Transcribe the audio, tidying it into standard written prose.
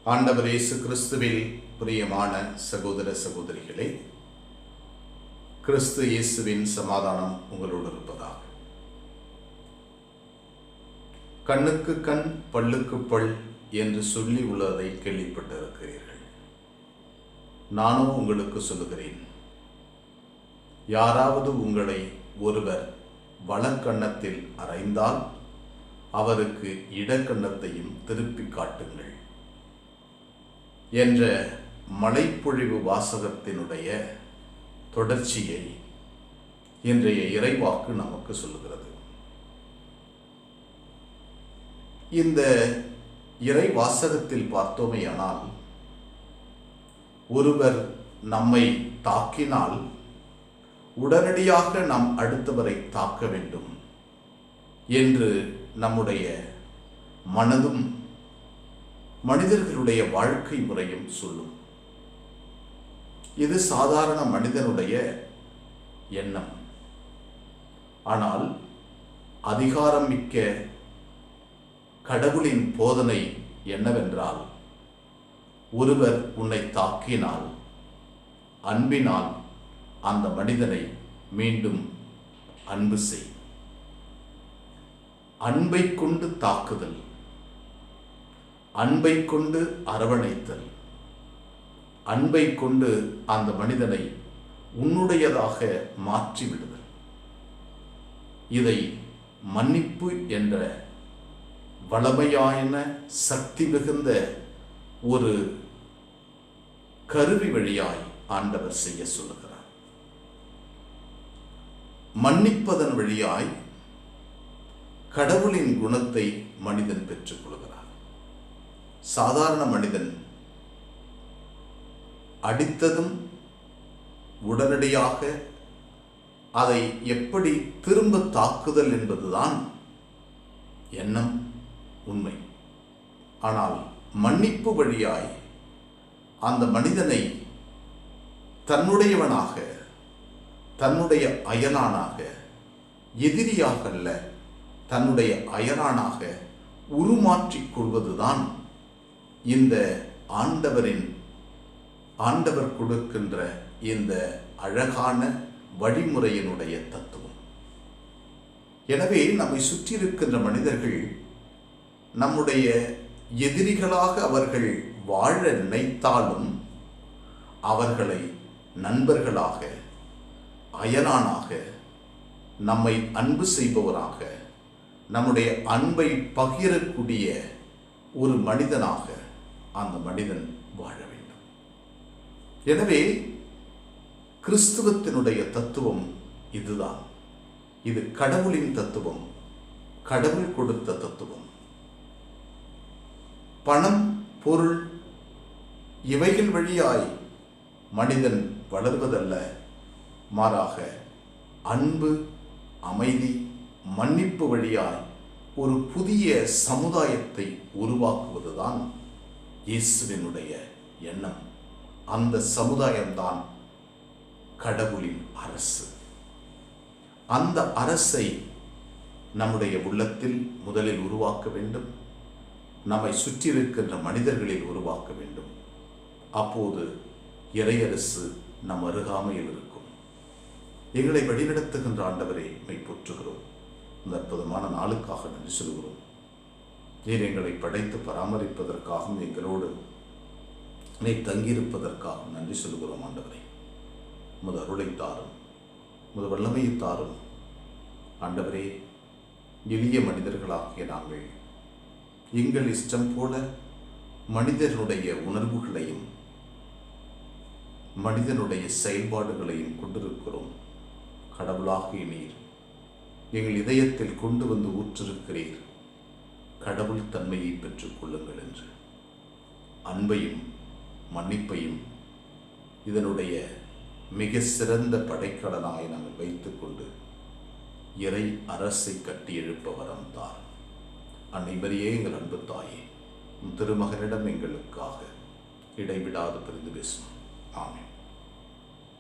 ஆண்டவர் இயேசு கிறிஸ்துவில் பிரியமான சகோதர சகோதரிகளே, கிறிஸ்து இயேசுவின் சமாதானம் உங்களோடு இருப்பதாக. கண்ணுக்கு கண் பல்லுக்கு பல் என்று சொல்லி உள்ளதை கேள்விப்பட்டிருக்கிறீர்கள். நானும் உங்களுக்கு சொல்லுகிறேன், யாராவது உங்களை ஒருவர் வலக்கண்ணத்தில் அறைந்தால் அவருக்கு இடக்கண்ணத்தையும் திருப்பி காட்டுங்கள் என்ற மழைப்பொழிவு வாசகத்தினுடைய தொடர்ச்சியை இன்றைய இறைவாக்கு நமக்கு சொல்லுகிறது. இந்த இறை வாசகத்தில் பார்த்தோமேயானால், ஒருவர் நம்மை தாக்கினால் உடனடியாக நாம் அடுத்தவரை தாக்க வேண்டும் என்று நம்முடைய மனதும் மனிதர்களுடைய வாழ்க்கை முறையும் சொல்லும். இது சாதாரண மனிதனுடைய எண்ணம். ஆனால் அதிகாரம் மிக்க கடவுளின் போதனை என்னவென்றால், ஒருவர் உன்னை தாக்கினால் அன்பினால் அந்த மனிதனை மீண்டும் அன்பு செய். அன்பை கொண்டு தாக்குதல், அன்பை கொண்டு அரவணைத்தல், அன்பை கொண்டு அந்த மனிதனை உன்னுடையதாக மாற்றிவிடுதல், இதை மன்னிப்பு என்ற வளமையான சக்தி மிகுந்த ஒரு கருவி வழியாய் ஆண்டவர் செய்ய சொல்லுகிறார். மன்னிப்பதன் வழியாய் கடவுளின் குணத்தை மனிதன் பெற்றுக் கொள்கிறார். சாதாரண மனிதன் அடித்ததும் உடனடியாக அதை எப்படி திரும்ப தாக்குதல் என்பதுதான் எண்ணம், உண்மை. ஆனால் மன்னிப்பு வழியாய் அந்த மனிதனை தன்னுடையவனாக, தன்னுடைய அயலானாக, எதிரியாக அல்ல, தன்னுடைய அயலானாக உருமாற்றிக் கொள்வதுதான் இந்த ஆண்டவர் கொடுக்கின்ற இந்த அழகான வழிமுறையினுடைய தத்துவம். எனவே நம்மை சுற்றி இருக்கின்ற மனிதர்கள் நம்முடைய எதிரிகளாக அவர்கள் வாழ நினைத்தாலும் அவர்களை நண்பர்களாக, அயலானாக, நம்மை அன்பு செய்பவராக, நம்முடைய அன்பை பகிரக்கூடிய ஒரு மனிதனாக அந்த மனிதன் வாழ வேண்டும். எனவே கிறிஸ்துவத்தினுடைய தத்துவம் இதுதான். இது கடவுளின் தத்துவம், கடவுள் கொடுத்த தத்துவம். பணம், பொருள் இவைகள் வழியாய் மனிதன் வளர்வதல்ல, மாறாக அன்பு, அமைதி, மன்னிப்பு வழியாய் ஒரு புதிய சமுதாயத்தை உருவாக்குவதுதான் இயேசுவினுடைய எண்ணம். அந்த சமுதாயம்தான் கடவுளின் அரசு. அந்த அரசை நம்முடைய உள்ளத்தில் முதலில் உருவாக்க வேண்டும், நம்மை சுற்றி இருக்கின்ற மனிதர்களில் உருவாக்க வேண்டும். அப்போது இறையரசு நம் அருகாமையில் இருக்கும். எங்களை வழிநடத்துகின்ற ஆண்டவரை மெய் போற்றுகிறோம். இந்த அற்புதமான நாளுக்காக நன்றி சொல்கிறோம். நீர் எங்களை படைத்து பராமரிப்பதற்காகவும் எங்களோடு நீ தங்கியிருப்பதற்காகவும் நன்றி சொல்கிறோம். ஆண்டவரை உமது அருளை தாரும், உமது வல்லமையை தாரும். ஆண்டவரே, எளிய மனிதர்களாகிய நாங்கள் எங்கள் இஷ்டம் போல மனிதனுடைய உணர்வுகளையும் மனிதனுடைய செயல்பாடுகளையும் கொண்டிருக்கிறோம். கடவுளாகிய நீர் எங்கள் இதயத்தில் கொண்டு வந்து ஊற்றிருக்கிறீர். கடவுள் தன்மையை பெற்றுக் கொள்ளுங்கள் என்று அன்பையும் மன்னிப்பையும் இதனுடைய மிக சிறந்த படைக்கலனாய் நாங்கள் வைத்துக்கொண்டு இறை அரசை கட்டி எழுப்ப வரம் தார். அன்னை மரியே, எங்கள் அன்பு தாயே, திருமகனிடம் எங்களுக்காக இடைவிடாது பிரிந்து பேசும். ஆமென்.